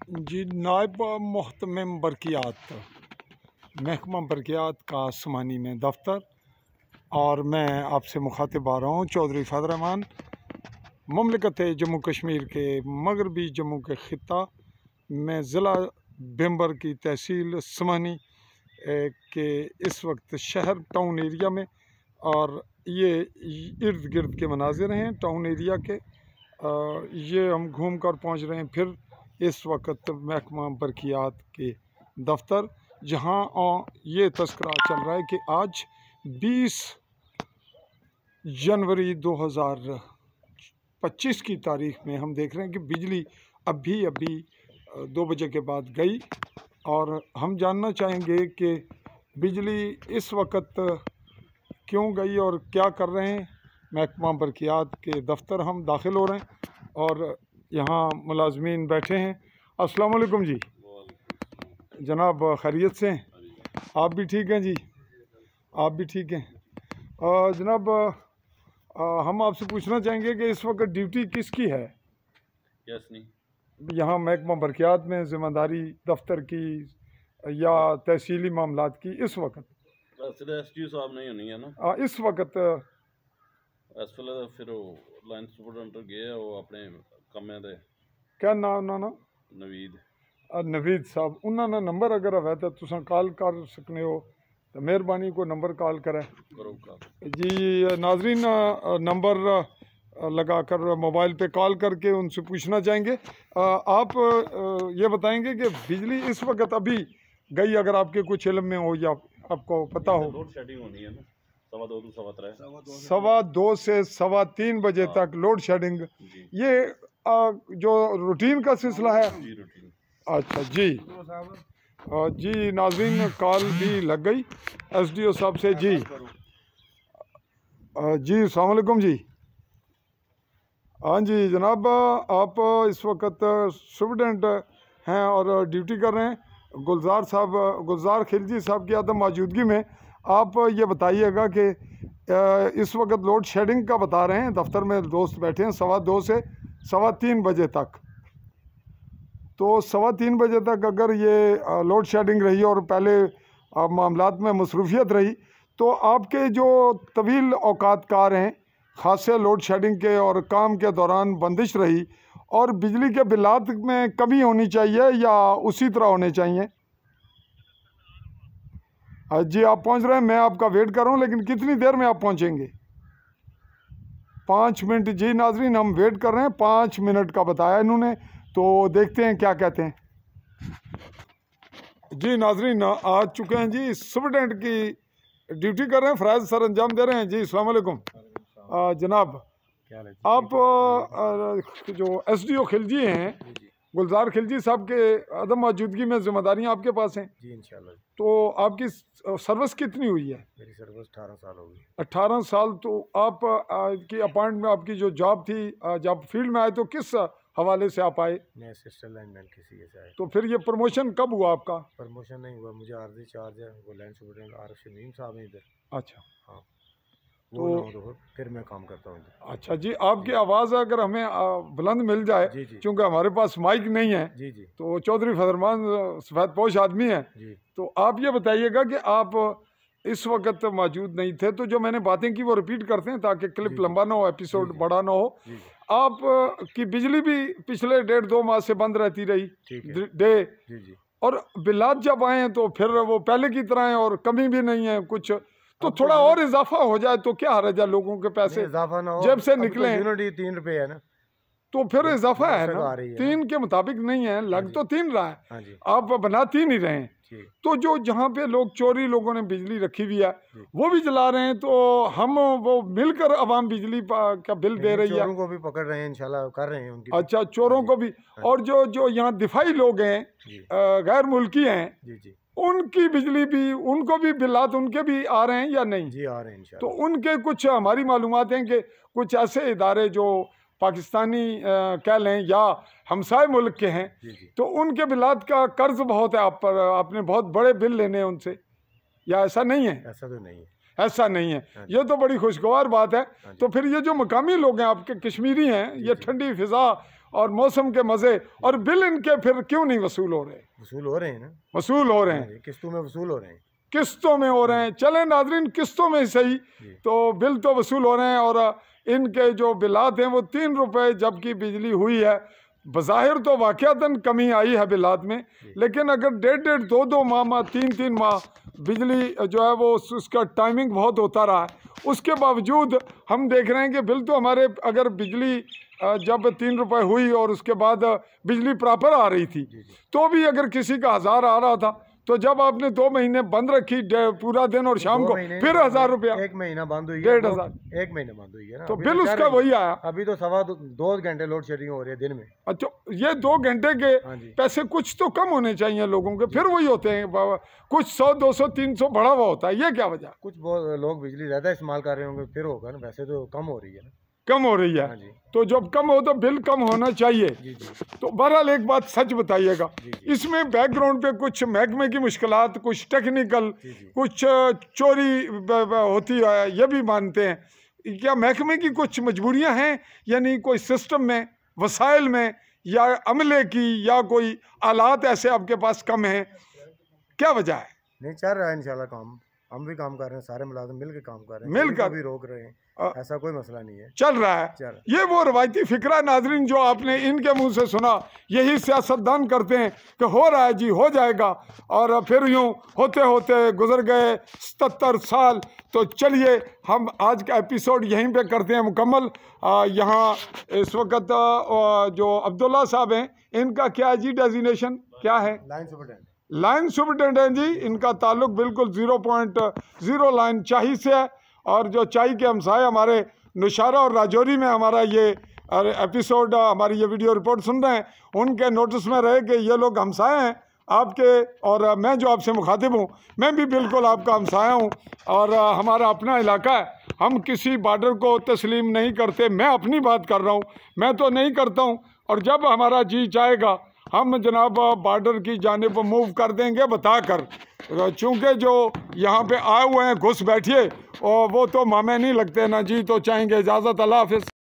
जी नायब मोहतमिम बरकियात महकमा बरकियात का आसमानी में दफ्तर और मैं आपसे मुखातिब आ रहा हूँ चौधरी फ़ज़ल रहमान ममलिकत जम्मू कश्मीर के मगरबी जम्मू के ख़िता में ज़िला बिम्बर की तहसील समानी के इस वक्त शहर टाउन एरिया में और ये इर्द गिर्द के मनाजिर हैं टाउन एरिया के। ये हम घूम कर पहुँच रहे हैं फिर इस वक्त महकमा बरकियात के दफ्तर, जहाँ ये तस्करा चल रहा है कि आज 20 जनवरी 2025 की तारीख में हम देख रहे हैं कि बिजली अभी 2 बजे के बाद गई और हम जानना चाहेंगे कि बिजली इस वक्त क्यों गई और क्या कर रहे हैं। महकमा बरकियात के दफ्तर हम दाखिल हो रहे हैं और यहाँ मुलाजमीन बैठे हैं। अस्सलाम वालेकुम जी जनाब, खैरियत से हैं? आप भी ठीक हैं जी? आप भी ठीक हैं जनाब। हम आपसे पूछना चाहेंगे कि इस वक्त ड्यूटी किसकी है? यस नहीं, यहाँ महकमा बरकियात में ज़िम्मेदारी दफ्तर की या तहसीली मामलात की इस वक्त? एसडीओ साहब नहीं होनी है ना इस वक्त इस वेले फिर लाइन सुपरडेंट गए वो अपने कम्मे दे। क्या नाम ना नवीद नवीद साहब, उन्होंने नंबर अगर है तो तुम कॉल कर सकने हो तो मेहरबानी को नंबर कॉल करें करो जी। नाजरीन, नंबर लगा कर मोबाइल पे कॉल करके उनसे पूछना चाहेंगे। आप ये बताएंगे कि बिजली इस वक्त अभी गई, अगर आपके कुछ इल्म में हो या आपको पता हो? लोड शेडिंग होनी है ना 2:15 से 2:15 से 3:15 बजे तक लोड शेडिंग। ये जो रूटीन का सिलसिला है? रूटीन। अच्छा जी जी। नाज़रीन, कॉल भी लग गई एसडीओ साहब से जी। जी अस्सलाम वालेकुम जी। हाँ जी जनाब, आप इस वक्त सुपरडेंट हैं और ड्यूटी कर रहे हैं। गुलजार खिलजी साहब की अदम मौजूदगी में आप ये बताइएगा कि इस वक्त लोड शेडिंग का बता रहे हैं, दफ्तर में दोस्त बैठे हैं 2:15 से 3:15 बजे तक। तो 3:15 बजे तक अगर ये लोड शेडिंग रही और पहले मामलात में मसरूफियत रही तो आपके जो तवील औकात कार हैं खासे लोड शेडिंग के और काम के दौरान बंदिश रही और बिजली के बिलात में कमी होनी चाहिए या उसी तरह होने चाहिए? जी आप पहुंच रहे हैं, मैं आपका वेट कर रहा हूं, लेकिन कितनी देर में आप पहुंचेंगे? 5 मिनट जी। नाजरीन, हम वेट कर रहे हैं, 5 मिनट का बताया इन्होंने, तो देखते हैं क्या कहते हैं। जी नाजरीन, आ चुके हैं जी, सुपरडेंट की ड्यूटी कर रहे हैं, फ़राज़ सर अंजाम दे रहे हैं जी। अस्सलाम वालेकुम जनाब। आप जो एसडीओ खिलजी हैं गुलजार खिलजी साहब के अदम मौजूदगी में जिम्मेदारियां आपके पास हैं जी इंशाल्लाह। तो आपकी सर्विस कितनी हुई है? मेरी सर्विस 18 साल हो गई। 18 साल। तो आप की अपॉइंटमेंट, आपकी जो जॉब थी, जब फील्ड में आए तो किस हवाले से आप आए? मैं असिस्टेंट लाइनमैन किसी से आया। तो फिर ये प्रमोशन कब हुआ आपका? प्रमोशन नहीं हुआ, मुझे आर्जी चार्ज है वो लाइन सुपरडेंट आरफ शमीम साहब हैं इधर। अच्छा हाँ, तो फिर मैं काम करता हूँ। अच्छा जी, आपकी आवाज़ अगर हमें बुलंद मिल जाए, क्योंकि हमारे पास माइक नहीं है जी जी, तो चौधरी फ़ज़ल रहमान सफ़ेद पोश आदमी हैं जी, तो आप ये बताइएगा कि आप इस वक्त मौजूद नहीं थे, तो जो मैंने बातें की वो रिपीट करते हैं ताकि क्लिप लंबा ना हो, एपिसोड बड़ा ना हो। आप की बिजली भी पिछले 1.5-2 माह से बंद रहती रही डे, और बिलात जब आए हैं तो फिर वो पहले की तरह है और कमी भी नहीं है कुछ, तो थोड़ा और इजाफा हो जाए तो क्या हर्ज है? लोगों के पैसे इजाफा ना हो, जेब से निकले हैं। यूनिट 3 रुपए है ना, तो फिर इजाफा है ना, 3 के मुताबिक नहीं है, लग तो 3 रहा है, आप बना 3 ही रहे हैं। तो जो जहाँ पे लोग चोरी लोगों ने बिजली रखी हुई है वो भी जला रहे हैं, तो हम वो मिलकर अवाम बिजली का बिल दे रही है। चोरों को भी पकड़ रहे हैं, इंशाल्लाह कर रहे हैं उनकी। अच्छा, चोरों को भी, और जो यहाँ दिफाई लोग हैं, गैर मुल्की हैं, उनकी बिजली भी, उनको भी बिलात उनके भी आ रहे हैं या नहीं? जी आ रहे हैं इंशाल्लाह। तो उनके कुछ हमारी मालूमात हैं कि कुछ ऐसे इदारे जो पाकिस्तानी कह लें या हमसाए मुल्क के हैं, तो उनके बिलात का कर्ज बहुत है आप पर, आपने बहुत बड़े बिल लेने हैं उनसे, या ऐसा नहीं है? ऐसा तो नहीं है, ऐसा नहीं है। ये तो बड़ी खुशगवार बात है। तो फिर ये जो मकामी लोग हैं आपके कश्मीरी हैं, ये ठंडी फिजा और मौसम के मज़े, और बिल इनके फिर क्यों नहीं वसूल हो रहे? वसूल हो रहे हैं ना, वसूल हो रहे हैं, किस्तों में वसूल हो रहे हैं। किस्तों में हो रहे हैं। चले नाजरीन, किस्तों में सही, तो बिल तो वसूल हो रहे हैं। और इनके जो बिलात हैं वो 3 रुपये जबकि बिजली हुई है। बज़ाहिर तो वाक़यातन कमी आई है बिलात में, लेकिन अगर 1.5 2 माह 3 माह बिजली जो है वो उसका टाइमिंग बहुत होता रहा है, उसके बावजूद हम देख रहे हैं कि बिल तो हमारे, अगर बिजली जब 3 रुपये हुई और उसके बाद बिजली प्रॉपर आ रही थी, तो भी अगर किसी का 1000 आ रहा था, तो जब आपने 2 महीने बंद रखी पूरा दिन और शाम को फिर 1000 रुपया, 1 महीना बंद हुई है, 1,500 1 महीना बंद हुई है ना, तो बिल उसका वही आया। अभी तो 2 घंटे लोड शेडिंग हो रही है दिन में। अच्छा, ये 2 घंटे के पैसे कुछ तो कम होने चाहिए लोगों के, फिर वही होते हैं कुछ 100 200 300 बढ़ा हुआ होता है। ये क्या वजह? कुछ बहुत लोग बिजली ज़्यादा इस्तेमाल कर रहे होंगे, फिर होगा ना, वैसे तो कम हो रही है ना, कम हो रही है। तो जब कम हो तो बिल कम होना चाहिए। तो बहरहाल एक बात सच बताइएगा, इसमें बैकग्राउंड पे कुछ महकमे की मुश्किलात, कुछ टेक्निकल, कुछ चोरी होती है, ये भी मानते हैं। क्या महकमे की कुछ मजबूरियां हैं, यानी कोई सिस्टम में, वसाइल में, या अमले की, या कोई आलात ऐसे आपके पास कम हैं? क्या वजह है? नहीं, चल रहा है इंशाल्लाह काम, हम भी काम कर रहे हैं, सारे मुलाजिम मिल के काम कर रहे हैं, मिलकर भी रोक रहे हैं, ऐसा कोई मसला नहीं है, चल रहा है। ये वो रवायती फिक्रा नाजरीन जो आपने इनके मुंह से सुना, यही सियासतदान करते हैं कि हो रहा है जी, हो जाएगा, और फिर यूं होते होते गुजर गए 77 साल। तो चलिए हम आज का एपिसोड यहीं पे करते हैं मुकम्मल। यहाँ इस वक्त जो अब्दुल्ला साहब हैं, इनका क्या है जी डेजिग्नेशन, क्या है? लाइन सुपरिटेंडेंट जी। इनका ताल्लुक बिल्कुल 0.0 लाइन चाही से है, और जो चाही के हमसाए हमारे नौशहरा और राजौरी में हमारा ये एपिसोड, हमारी ये वीडियो रिपोर्ट सुन रहे हैं, उनके नोटिस में रहे कि ये लोग हमसाए हैं आपके, और मैं जो आपसे मुखातिब हूँ, मैं भी बिल्कुल आपका हमसाया हूँ, और हमारा अपना इलाका है। हम किसी बॉर्डर को तस्लीम नहीं करते। मैं अपनी बात कर रहा हूँ, मैं तो नहीं करता हूँ, और जब हमारा जी चाहेगा हम जनाब बॉर्डर की जानिब मूव कर देंगे बताकर। चूँकि जो यहाँ पे आए हुए हैं घुस बैठिए, और वो तो मामे नहीं लगते ना जी। तो चाहेंगे इजाज़त, अल्लाह हाफ़िज़।